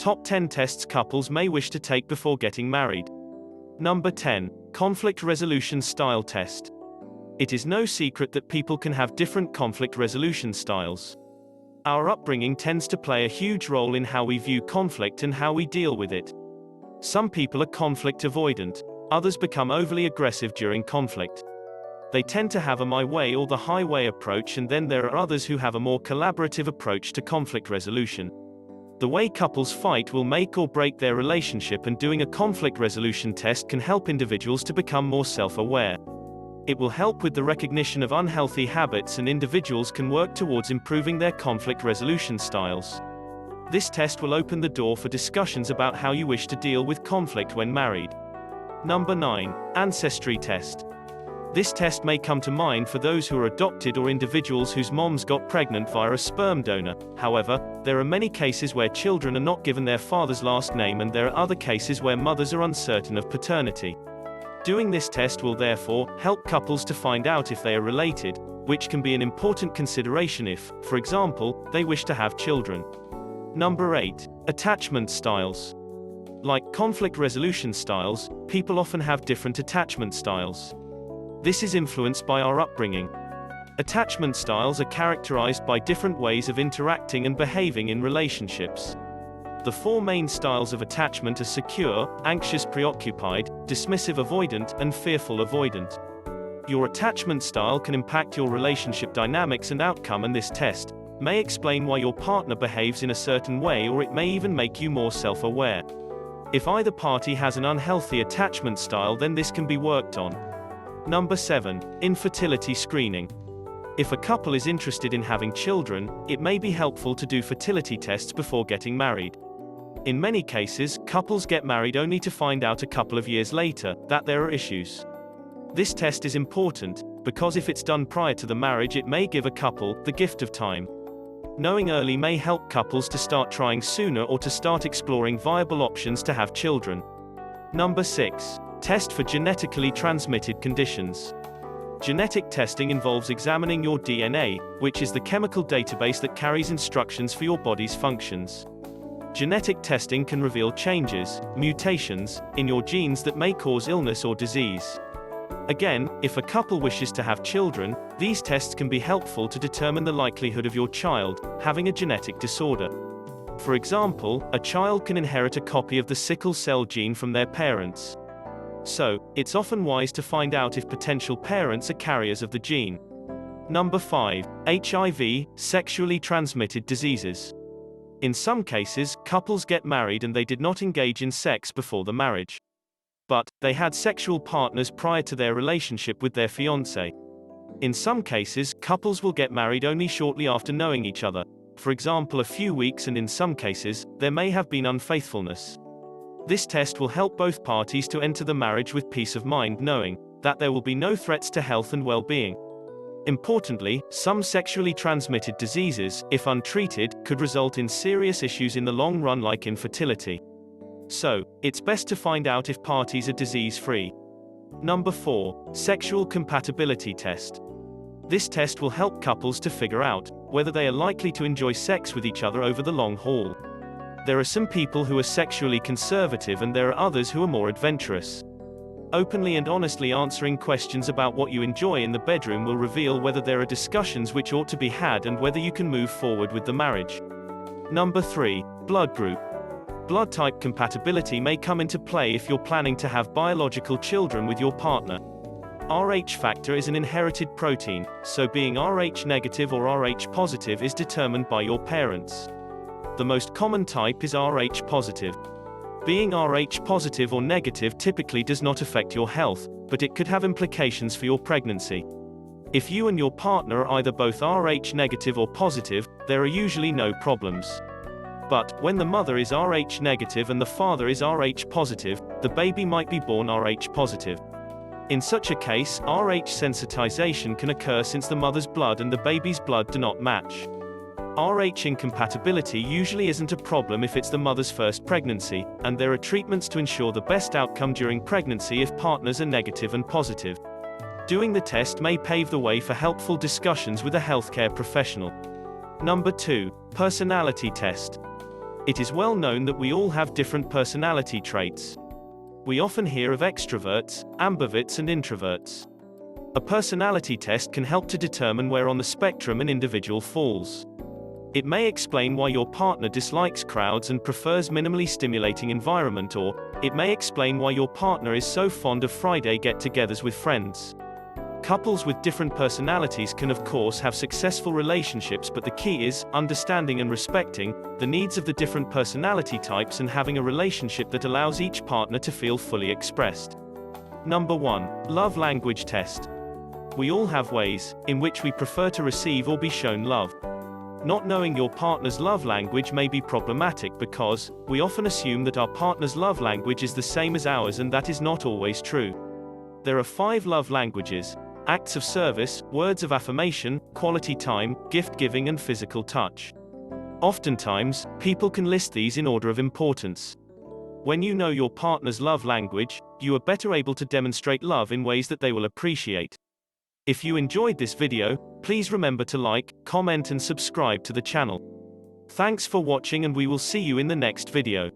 Top 10 tests couples may wish to take before getting married. Number 10. Conflict Resolution Style Test. It is no secret that people can have different conflict resolution styles. Our upbringing tends to play a huge role in how we view conflict and how we deal with it. Some people are conflict avoidant, others become overly aggressive during conflict. They tend to have a my way or the highway approach, and then there are others who have a more collaborative approach to conflict resolution. The way couples fight will make or break their relationship, and doing a conflict resolution test can help individuals to become more self-aware. It will help with the recognition of unhealthy habits, and individuals can work towards improving their conflict resolution styles. This test will open the door for discussions about how you wish to deal with conflict when married. Number 9. Ancestry Test. This test may come to mind for those who are adopted or individuals whose moms got pregnant via a sperm donor. However, there are many cases where children are not given their father's last name, and there are other cases where mothers are uncertain of paternity. Doing this test will therefore help couples to find out if they are related, which can be an important consideration if, for example, they wish to have children. Number 8. Attachment Styles. Like conflict resolution styles, people often have different attachment styles. This is influenced by our upbringing. Attachment styles are characterized by different ways of interacting and behaving in relationships. The four main styles of attachment are secure, anxious preoccupied, dismissive avoidant, and fearful avoidant. Your attachment style can impact your relationship dynamics and outcome, and this test may explain why your partner behaves in a certain way, or it may even make you more self-aware. If either party has an unhealthy attachment style, then this can be worked on. Number 7. Infertility Screening. If a couple is interested in having children, it may be helpful to do fertility tests before getting married. In many cases, couples get married only to find out a couple of years later that there are issues. This test is important, because if it's done prior to the marriage, it may give a couple the gift of time. Knowing early may help couples to start trying sooner, or to start exploring viable options to have children. Number 6. Test for genetically transmitted conditions. Genetic testing involves examining your DNA, which is the chemical database that carries instructions for your body's functions. Genetic testing can reveal changes, mutations, in your genes that may cause illness or disease. Again, if a couple wishes to have children, these tests can be helpful to determine the likelihood of your child having a genetic disorder. For example, a child can inherit a copy of the sickle cell gene from their parents. So, it's often wise to find out if potential parents are carriers of the gene. Number 5. HIV, sexually transmitted diseases. In some cases, couples get married and they did not engage in sex before the marriage. But, they had sexual partners prior to their relationship with their fiancé. In some cases, couples will get married only shortly after knowing each other. For example, a few weeks, and in some cases, there may have been unfaithfulness. This test will help both parties to enter the marriage with peace of mind, knowing that there will be no threats to health and well-being. Importantly, some sexually transmitted diseases, if untreated, could result in serious issues in the long run, like infertility. So, it's best to find out if parties are disease-free. Number 4. Sexual Compatibility Test. This test will help couples to figure out whether they are likely to enjoy sex with each other over the long haul. There are some people who are sexually conservative, and there are others who are more adventurous. Openly and honestly answering questions about what you enjoy in the bedroom will reveal whether there are discussions which ought to be had and whether you can move forward with the marriage. Number 3. Blood Group. Blood type compatibility may come into play if you're planning to have biological children with your partner. Rh factor is an inherited protein, so being Rh negative or Rh positive is determined by your parents. The most common type is Rh positive. Being Rh positive or negative typically does not affect your health, but it could have implications for your pregnancy. If you and your partner are either both Rh negative or positive, there are usually no problems. But, when the mother is Rh negative and the father is Rh positive, the baby might be born Rh positive. In such a case, Rh sensitization can occur since the mother's blood and the baby's blood do not match. Rh incompatibility usually isn't a problem if it's the mother's first pregnancy, and there are treatments to ensure the best outcome during pregnancy if partners are negative and positive. Doing the test may pave the way for helpful discussions with a healthcare professional. Number 2. Personality Test. It is well known that we all have different personality traits. We often hear of extroverts, ambiverts and introverts. A personality test can help to determine where on the spectrum an individual falls. It may explain why your partner dislikes crowds and prefers minimally stimulating environment, or it may explain why your partner is so fond of Friday get-togethers with friends. Couples with different personalities can of course have successful relationships, but the key is understanding and respecting the needs of the different personality types and having a relationship that allows each partner to feel fully expressed. Number 1. Love language test. We all have ways in which we prefer to receive or be shown love. Not knowing your partner's love language may be problematic because we often assume that our partner's love language is the same as ours, and that is not always true. There are 5 love languages: acts of service, words of affirmation, quality time, gift giving and physical touch. Oftentimes, people can list these in order of importance. When you know your partner's love language, you are better able to demonstrate love in ways that they will appreciate. If you enjoyed this video, please remember to like, comment and subscribe to the channel. Thanks for watching, and we will see you in the next video.